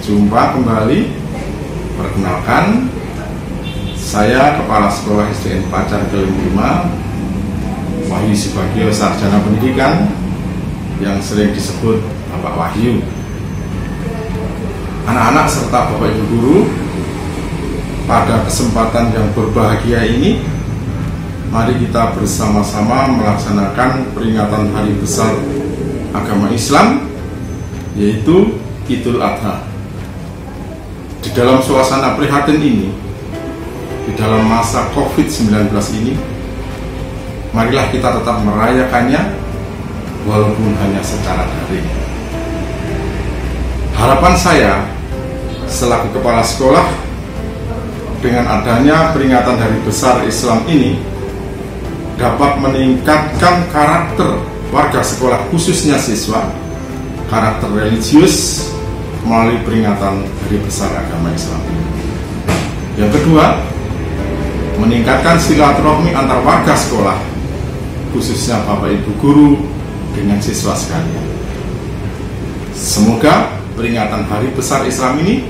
Jumpa kembali. Perkenalkan, saya Kepala Sekolah SDN Pacar Keling 5, Wahyu Subagio, Sarjana Pendidikan, yang sering disebut Bapak Wahyu. Anak-anak serta Bapak Ibu guru, pada kesempatan yang berbahagia ini, mari kita bersama-sama melaksanakan peringatan Hari Besar Agama Islam, yaitu Idul Adha. Di dalam suasana prihatin ini, di dalam masa COVID-19 ini, marilah kita tetap merayakannya walaupun hanya secara daring. Harapan saya selaku kepala sekolah, dengan adanya peringatan Hari Besar Islam ini dapat meningkatkan karakter warga sekolah, khususnya siswa, karakter religius melalui peringatan Hari Besar Agama Islam ini. Yang kedua, meningkatkan silaturahmi antar warga sekolah, khususnya Bapak Ibu guru dengan siswa sekalian. Semoga peringatan Hari Besar Islam ini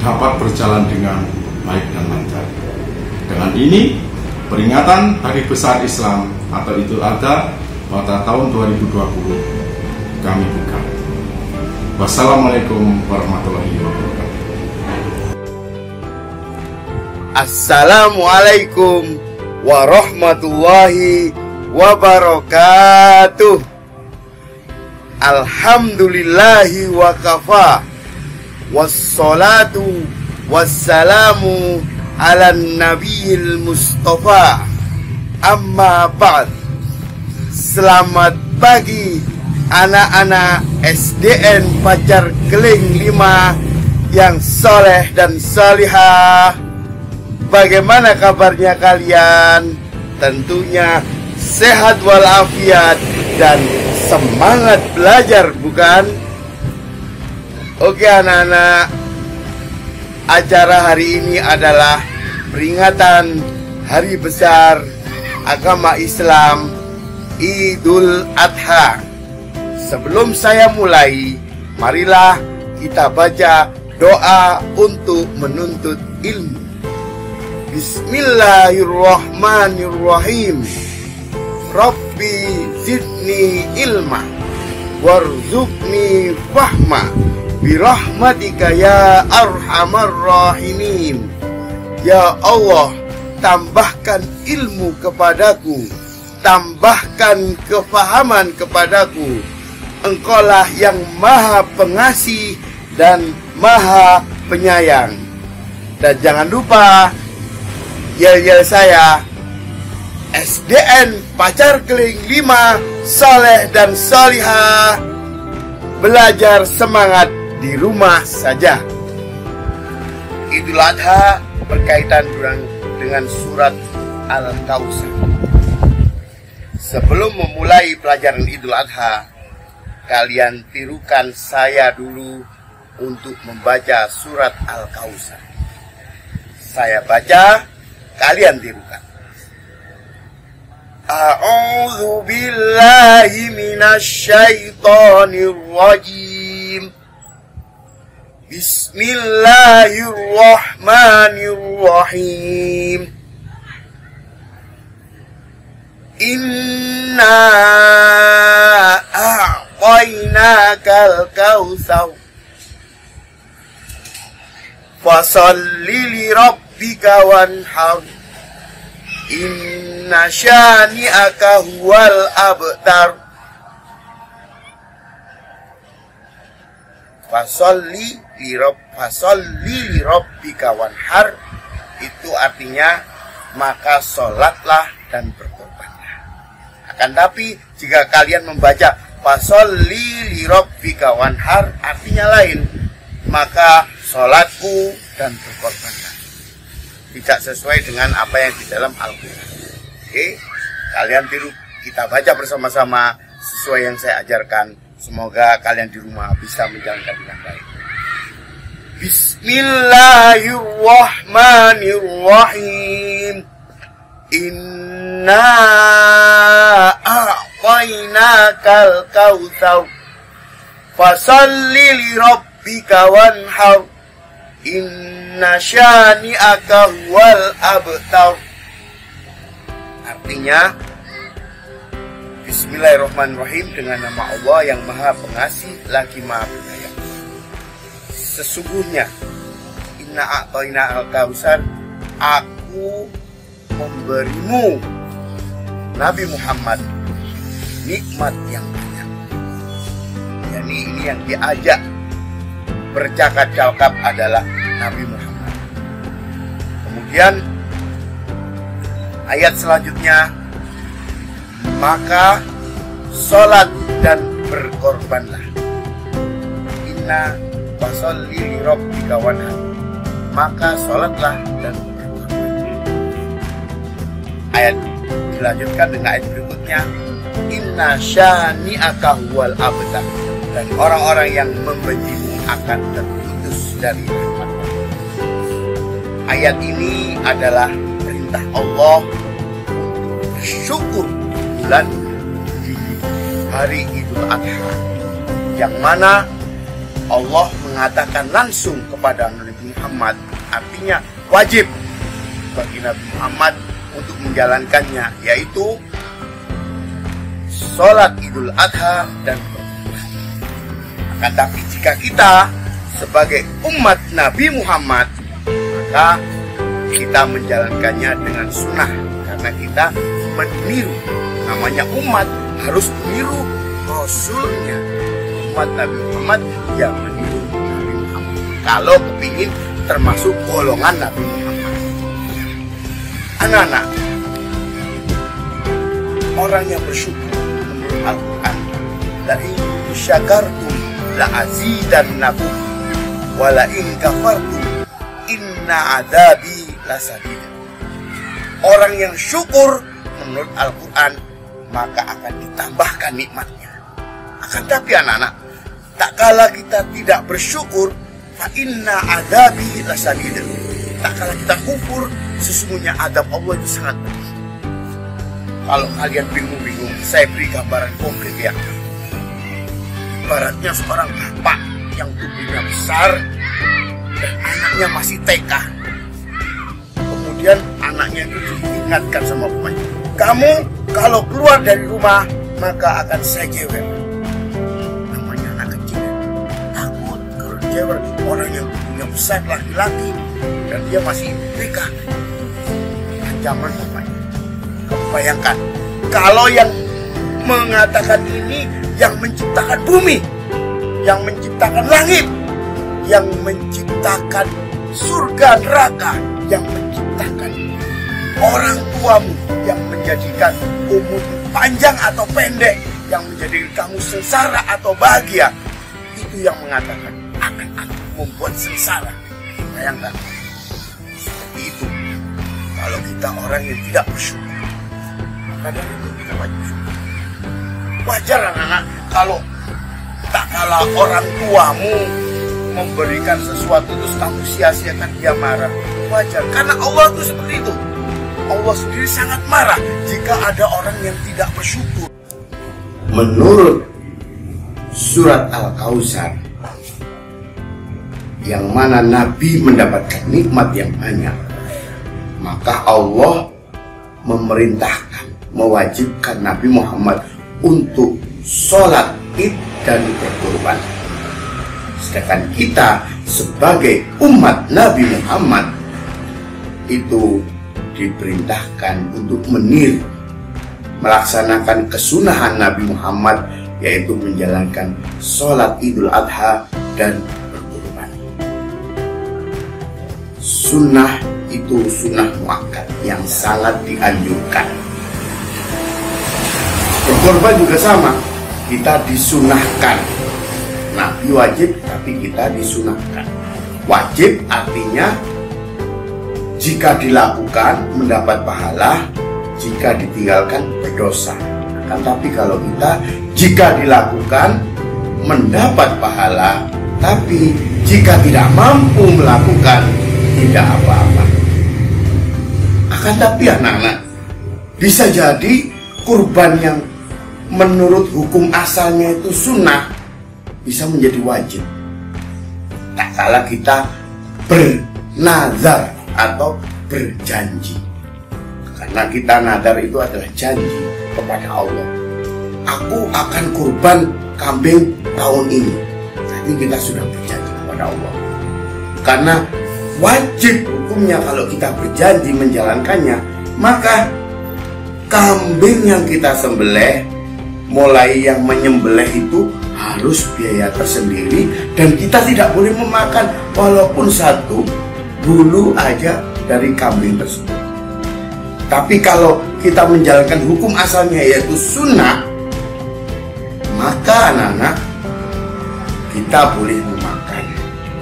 dapat berjalan dengan baik dan lancar. Dengan ini, peringatan Hari Besar Islam atau Idul Adha pada tahun 2020 kami buka. Wassalamualaikum warahmatullahi wabarakatuh. Assalamualaikum warahmatullahi wabarakatuh. Alhamdulillahi wa kafa, wassalatu wassalamu ala nabiyil mustafa, amma ba'd. Selamat pagi anak-anak SDN Pacar Keling 5 yang soleh dan salihah. Bagaimana kabarnya kalian? Tentunya sehat walafiat dan semangat belajar, bukan? Oke anak-anak, acara hari ini adalah peringatan Hari Besar Agama Islam Idul Adha. Sebelum saya mulai, marilah kita baca doa untuk menuntut ilmu. Bismillahirrahmanirrahim. Rabbi zidni ilma warzuqni fahma birahmatika ya arhamar rahimin. Ya Allah, tambahkan ilmu kepadaku, tambahkan kefahaman kepadaku. Engkaulah yang maha pengasih dan maha penyayang. Dan jangan lupa yel-yel saya, SDN Pacar Keling 5 soleh dan salihah, belajar semangat di rumah saja. Idul Adha berkaitan dengan surat Al-Kautsar. Sebelum memulai pelajaran Idul Adha, kalian tirukan saya dulu untuk membaca surat Al-Kautsar. Saya baca, kalian tirukan. A'udzu billahi minasy syaithanir rajim. Bismillahirrahmanirrahim. Inna a'tainakal kautsar fasholli li rabbika wanhar. Inna syani'aka huwal abtar. Fasholli li rabbika wanhar, itu artinya maka sholatlah dan berkorbanlah. Akan tapi jika kalian membaca fasholli li rabbika wanhar, artinya lain, maka sholatku dan berkorbanlah. Tidak sesuai dengan apa yang di dalam Al-Quran. Oke, kalian tiru, kita baca bersama-sama sesuai yang saya ajarkan. Semoga kalian di rumah bisa menjalankan dengan baik. Bismillahirrahmanirrahim. Inna a'tainakal kautsar fasholli li rabbika rabbika wanhar inna syani'aka wal abtar. Artinya, Bismillahirrahmanirrahim, dengan nama Allah yang Maha Pengasih lagi Maha Penyayang. Sesungguhnya inna a'toina al-kautsar, aku memberimu Nabi Muhammad nikmat yang banyak. Yani ini yang diajak bercakap-cakap adalah Nabi Muhammad. Kemudian ayat selanjutnya, maka sholat dan berkorbanlah. Inna fasholli li rabbika wanhar, maka sholatlah dan berkorban. Ayat dilanjutkan dengan ayat berikutnya, inna syani'aka huwal abtar, dan orang-orang yang membencimu akan terputus dari rahmat Allah. Ayat ini adalah perintah Allah untuk bersyukur bulan di hari Idul Adha, yang mana Allah mengatakan langsung kepada Nabi Muhammad, artinya wajib bagi Nabi Muhammad untuk menjalankannya, yaitu sholat Idul Adha dan berkorban. Akan tapi jika kita sebagai umat Nabi Muhammad, maka kita menjalankannya dengan sunnah, karena kita meniru. Namanya umat harus meniru Rasulnya. Umat Nabi Muhammad yang meniru Nabi Muhammad, kalau kepingin termasuk golongan Nabi Muhammad. Anak-anak, orang yang bersyukur menurut Al-Quran, la in syakartum la azidannakum wa la in kafartum inna adabi lasadid. Orang yang syukur menurut Al-Quran, maka akan ditambahkan nikmatnya. Akan tapi anak-anak, tak kala kita tidak bersyukur, fa inna adabi lasadid, tak kala kita kufur, sesungguhnya adab Allah itu sangat pedih. Kalau kalian bingung-bingung, saya beri gambaran konkret ya. Ibaratnya seorang bapak yang tubuhnya besar dan anaknya masih TK. Kemudian anaknya itu diingatkan sama bapaknya, kamu kalau keluar dari rumah maka akan saya jewer. Namanya anak kecil, takut kalau jewer orang yang tubuhnya besar, laki-laki, dan dia masih TK. Ancaman bapaknya. Kamu bayangkan, kalau yang mengatakan ini yang menciptakan bumi, yang menciptakan langit, yang menciptakan surga neraka, yang menciptakan orang tuamu, yang menjadikan umur panjang atau pendek, yang menjadikan kamu sengsara atau bahagia, itu yang mengatakan akan aku membuat sengsara. Bayangkan, seperti itu. Kalau kita orang yang tidak bersyukur, maka dari itu kita wajib bersyukur. Wajar anak-anak kalau tak kalah orang tuamu memberikan sesuatu terus kamu sia-siakan, dia marah. Wajar, karena Allah itu seperti itu. Allah sendiri sangat marah jika ada orang yang tidak bersyukur. Menurut surat Al-Kautsar, yang mana Nabi mendapatkan nikmat yang banyak, maka Allah memerintahkan, mewajibkan Nabi Muhammad untuk sholat id dan berkorban. Sedangkan kita sebagai umat Nabi Muhammad itu diperintahkan untuk meniru, melaksanakan kesunahan Nabi Muhammad, yaitu menjalankan sholat Idul Adha dan berkorban. Sunnah itu sunnah muakkad yang sangat dianjurkan. Berkorban juga sama, kita disunahkan. Nabi wajib, tapi kita disunahkan. Wajib artinya jika dilakukan mendapat pahala, jika ditinggalkan berdosa. Akan tapi kalau kita jika dilakukan mendapat pahala, tapi jika tidak mampu melakukan tidak apa-apa. Akan tapi anak-anak, bisa jadi kurban yang menurut hukum asalnya itu sunnah bisa menjadi wajib. tatkala kita bernazar atau berjanji. Karena kita nazar itu adalah janji kepada Allah. Aku akan kurban kambing tahun ini. Jadi kita sudah berjanji kepada Allah. Karena wajib hukumnya kalau kita berjanji menjalankannya, maka kambing yang kita sembelih, mulai yang menyembelih itu harus biaya tersendiri, dan kita tidak boleh memakan walaupun satu bulu aja dari kambing tersebut. Tapi kalau kita menjalankan hukum asalnya yaitu sunnah, maka anak-anak kita boleh memakan,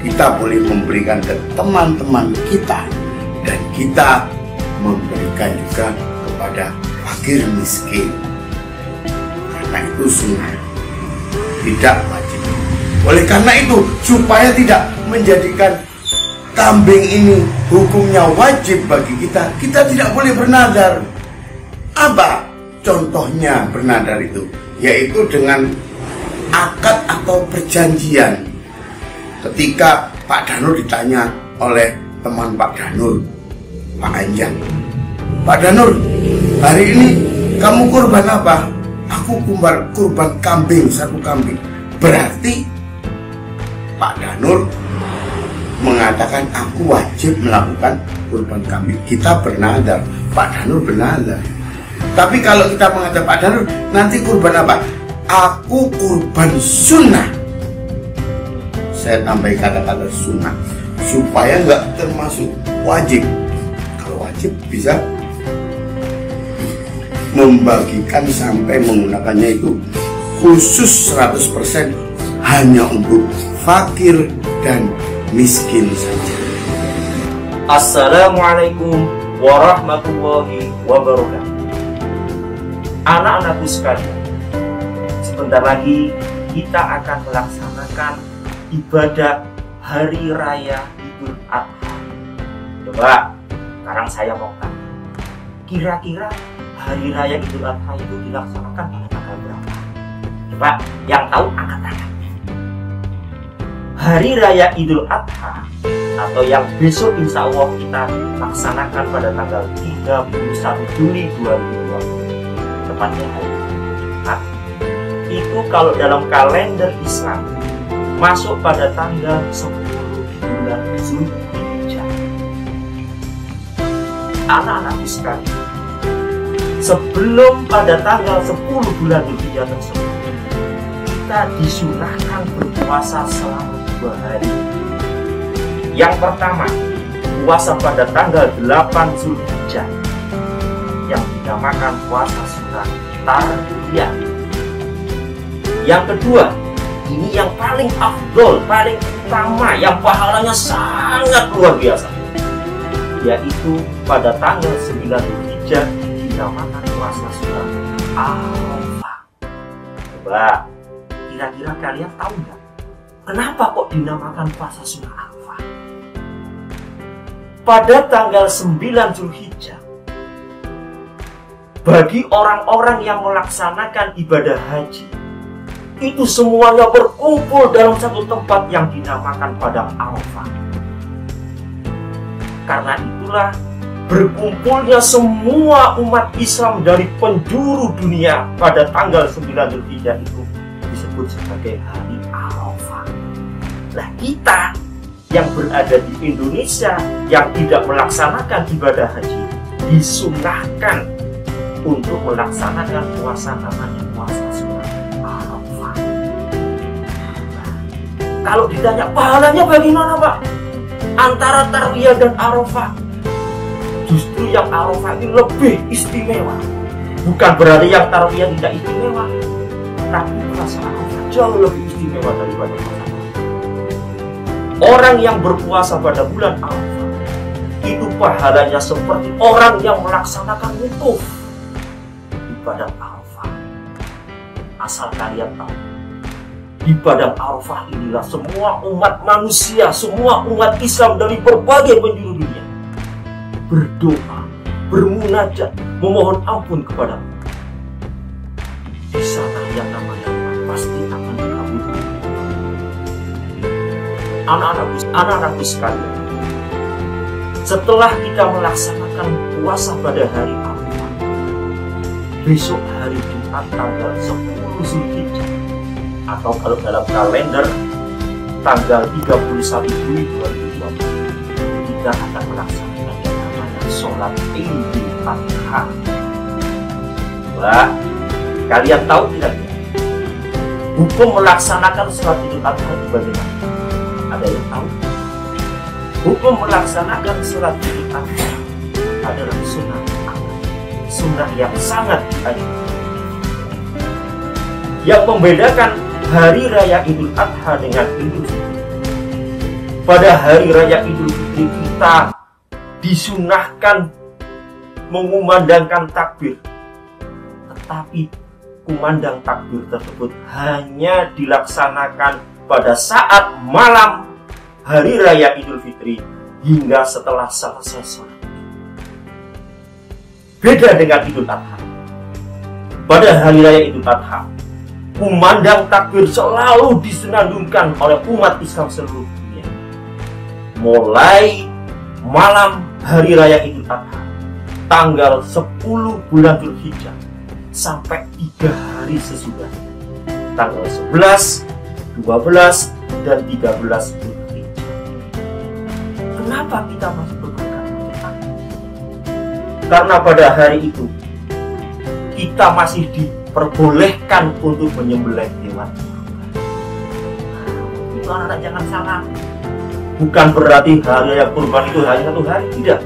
kita boleh memberikan ke teman-teman kita, dan kita memberikan juga kepada fakir miskin. Karena itu sunnah, tidak wajib. Oleh karena itu, supaya tidak menjadikan kambing ini hukumnya wajib bagi kita, kita tidak boleh bernadar. Apa contohnya bernadar itu? Yaitu dengan akad atau perjanjian. Ketika Pak Danur ditanya oleh teman Pak Danur, Pak Anjang, Pak Danur, hari ini kamu kurban apa? Aku kurban kambing, satu kambing. Berarti Pak Danur mengatakan aku wajib melakukan kurban kambing. Kita bernadar, Pak Danur bernadar. Tapi kalau kita mengatakan Pak Danur, nanti kurban apa? Aku kurban sunnah. Saya tambah kata-kata sunnah supaya nggak termasuk wajib. Kalau wajib bisa membagikan sampai menggunakannya itu khusus 100% hanya untuk fakir dan miskin saja. Assalamualaikum warahmatullahi wabarakatuh. Anak-anakku sekalian, sebentar lagi kita akan melaksanakan ibadah Hari Raya Idul Adha. Coba sekarang saya mau tanya, kira-kira Hari Raya Idul Adha itu dilaksanakan pada tanggal berapa? Coba yang tahu angkat tangan. Hari Raya Idul Adha atau yang besok insya Allah kita laksanakan pada tanggal 31 Juli 2020, tepatnya hari Jumat, itu kalau dalam kalender Islam masuk pada tanggal 10 bulan Zulhijjah. Anak-anakku sekalian, sebelum pada tanggal 10 bulan Zulhijjah tersebut, kita disunahkan berpuasa selama 2 hari. Yang pertama, puasa pada tanggal 8 Zulhijjah yang dinamakan puasa sunnah Tarwiyah. Yang kedua, ini yang paling afdol, paling utama, yang pahalanya sangat luar biasa, yaitu pada tanggal 9 Zulhijjah dinamakan puasa sunnah Arafah. Coba kira-kira kalian tahu nggak kenapa kok dinamakan puasa sunnah Arafah? Pada tanggal 9 Zulhijjah, bagi orang-orang yang melaksanakan ibadah haji, itu semuanya berkumpul dalam satu tempat yang dinamakan Padang Arafah. Karena itulah berkumpulnya semua umat Islam dari penjuru dunia pada tanggal 9 Zulhijjah itu disebut sebagai Hari Arafah. Nah, kita yang berada di Indonesia yang tidak melaksanakan ibadah haji disunahkan untuk melaksanakan puasa namanya puasa sunnah Arafah. Nah, kalau ditanya pahalanya bagaimana, Pak? Antara Tarwiyah dan Arafah, justru yang Arafah ini lebih istimewa. Bukan berarti yang Tarwiyah tidak istimewa, tapi puasa Arafah jauh lebih istimewa daripada puasa. Orang yang berpuasa pada bulan Arafah itu pahalanya seperti orang yang melaksanakan wukuf di Padang Arafah. Asal kalian tahu, di Padang Arafah inilah semua umat manusia, semua umat Islam dari berbagai penjuru dunia berdoa, bermunajat, memohon ampun kepada Allah. Di sana yang namanya pasti akan dikabulkan. anak-anakku sekalian, setelah kita melaksanakan puasa pada hari Arafah, besok hari Jumat tanggal 10 Zulhijjah, atau kalau dalam kalender tanggal 31 Juli 2020, kita akan melaksanakan yang namanya sholat Idul Adha. Wah, kalian tahu tidak? Hukum melaksanakan sholat Idul Adha itu bagaimana? Ada yang tahu? Hukum melaksanakan sholat Idul Adha adalah sunnah yang sangat dianjurkan. Yang membedakan hari raya Idul Adha dengan Idul Fitri, pada hari raya Idul Fitri kita disunahkan mengumandangkan takbir, tetapi kumandang takbir tersebut hanya dilaksanakan pada saat malam hari raya Idul Fitri hingga setelah selesai sholat. Beda dengan Idul Adha. Pada hari raya Idul Adha, kumandang takbir selalu disenandungkan oleh umat Islam seluruh dunia. Mulai malam hari raya Idul Adha, tanggal 10 bulan Zulhijjah, sampai 3 hari sesudah, tanggal 11, 12, dan 13 Zulhijjah. Kenapa kita masih berpegang teguh? Karena pada hari itu kita masih diperbolehkan untuk menyembelih hewan. Itu anak-anak jangan salah. Bukan berarti hari raya kurban itu hanya 1 hari, tidak.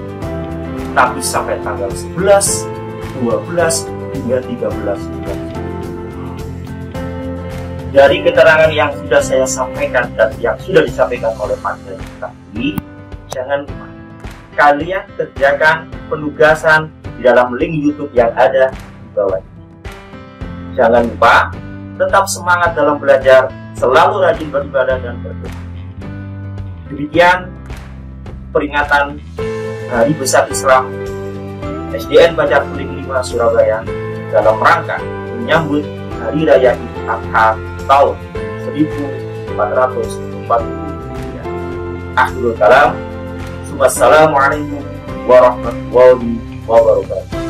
Tapi sampai tanggal 11, 12, hingga 13 bulan. Dari keterangan yang sudah saya sampaikan dan yang sudah disampaikan oleh Pak Kiai tadi, jangan lupa kalian kerjakan penugasan di dalam link YouTube yang ada di bawah ini. Jangan lupa tetap semangat dalam belajar, selalu rajin beribadah dan berdoa. Demikian peringatan Hari Besar Islam SDN Banjar Kuning 5 Surabaya dalam rangka menyambut Hari Raya Idul Adha tahun 1443. Akhirul kalam. Wassalamualaikum warahmatullahi wabarakatuh.